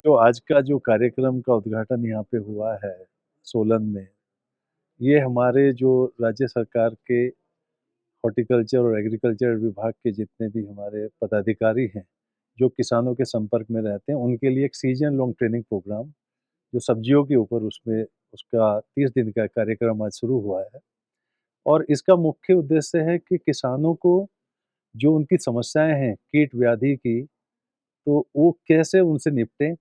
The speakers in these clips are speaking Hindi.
जो आज का जो कार्यक्रम का उद्घाटन यहाँ पे हुआ है सोलन में, ये हमारे जो राज्य सरकार के हॉर्टिकल्चर और एग्रीकल्चर विभाग के जितने भी हमारे पदाधिकारी हैं, जो किसानों के संपर्क में रहते हैं, उनके लिए एक सीजन लॉन्ग ट्रेनिंग प्रोग्राम जो सब्जियों के ऊपर उसमें उसका 30 दिन का कार्यक्रम आज शुरू हुआ है। और इसका मुख्य उद्देश्य है कि किसानों को जो उनकी समस्याएँ हैं कीट व्याधि की, तो वो कैसे उनसे निपटें,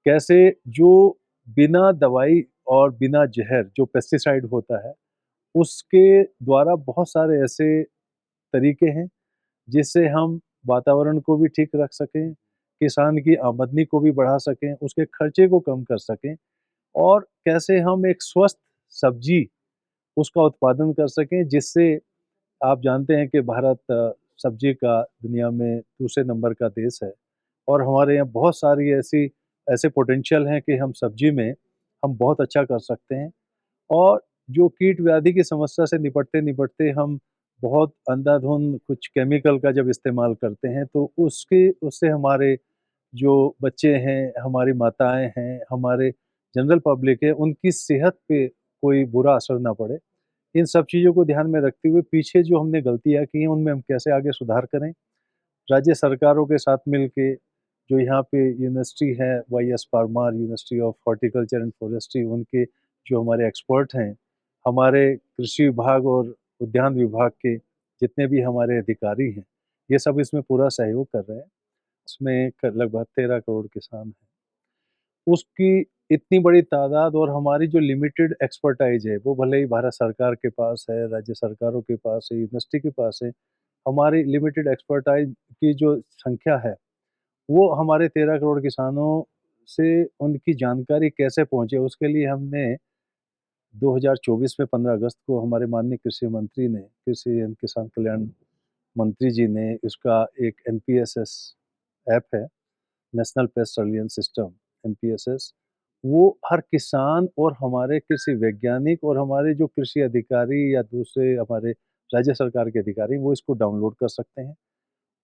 कैसे जो बिना दवाई और बिना ज़हर जो पेस्टिसाइड होता है, उसके द्वारा बहुत सारे ऐसे तरीके हैं, जिससे हम वातावरण को भी ठीक रख सकें, किसान की आमदनी को भी बढ़ा सकें, उसके खर्चे को कम कर सकें और कैसे हम एक स्वस्थ सब्ज़ी उसका उत्पादन कर सकें, जिससे आप जानते हैं कि भारत सब्ज़ी का दुनिया में दूसरे नंबर का देश है और हमारे यहाँ बहुत सारी ऐसे पोटेंशियल हैं कि हम सब्ज़ी में हम बहुत अच्छा कर सकते हैं और जो कीट व्याधि की समस्या से निपटते-निपटते हम बहुत अंधाधुंध कुछ केमिकल का जब इस्तेमाल करते हैं, तो उससे हमारे जो बच्चे हैं, हमारी माताएँ हैं, हमारे जनरल पब्लिक है, उनकी सेहत पे कोई बुरा असर ना पड़े। इन सब चीज़ों को ध्यान में रखते हुए पीछे जो हमने गलतियाँ की हैं, उनमें हम कैसे आगे सुधार करें। राज्य सरकारों के साथ मिल के जो यहाँ पे यूनिवर्सिटी है, YS Parmar university of horticulture and forestry, उनके जो हमारे एक्सपर्ट हैं, हमारे कृषि विभाग और उद्यान विभाग के जितने भी हमारे अधिकारी हैं, ये सब इसमें पूरा सहयोग कर रहे हैं। इसमें लगभग 13 करोड़ किसान हैं। उसकी इतनी बड़ी तादाद और हमारी जो लिमिटेड एक्सपर्टाइज़ है, वो भले ही भारत सरकार के पास है, राज्य सरकारों के पास है, यूनिवर्सिटी के पास है, हमारी लिमिटेड एक्सपर्टाइज़ की जो संख्या है, वो हमारे 13 करोड़ किसानों से उनकी जानकारी कैसे पहुँचे, उसके लिए हमने 2024 में 15 अगस्त को हमारे माननीय कृषि मंत्री ने, कृषि एवं किसान कल्याण मंत्री जी ने इसका एक एनपीएसएस ऐप है, national paste surveillance system NPSS, वो हर किसान और हमारे कृषि वैज्ञानिक और हमारे जो कृषि अधिकारी या दूसरे हमारे राज्य सरकार के अधिकारी वो इसको डाउनलोड कर सकते हैं।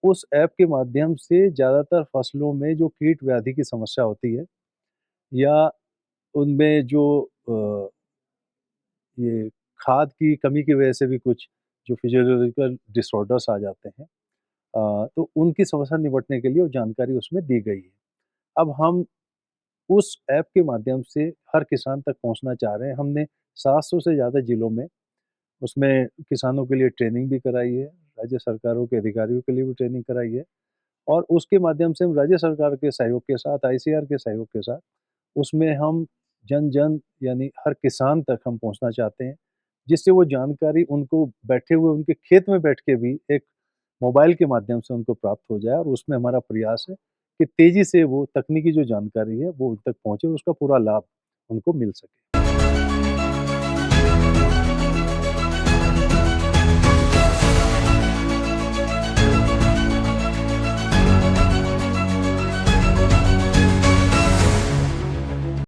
उस ऐप के माध्यम से ज़्यादातर फसलों में जो कीट व्याधि की समस्या होती है या उनमें जो अ, ये खाद की कमी की वजह से भी कुछ जो फिजियोलॉजिकल डिसऑर्डर्स आ जाते हैं, तो उनकी समस्या निपटने के लिए वो जानकारी उसमें दी गई है। अब हम उस ऐप के माध्यम से हर किसान तक पहुँचना चाह रहे हैं। हमने 700 से ज़्यादा जिलों में उसमें किसानों के लिए ट्रेनिंग भी कराई है, राज्य सरकारों के अधिकारियों के लिए भी ट्रेनिंग कराई है और उसके माध्यम से हम राज्य सरकार के सहयोग के साथ, आईसीआर के सहयोग के साथ, उसमें हम जन-जन यानी हर किसान तक हम पहुँचना चाहते हैं, जिससे वो जानकारी उनको बैठे हुए उनके खेत में बैठ के भी एक मोबाइल के माध्यम से उनको प्राप्त हो जाए और उसमें हमारा प्रयास है कि तेज़ी से वो तकनीकी जो जानकारी है वो उन तक पहुँचे और उसका पूरा लाभ उनको मिल सके।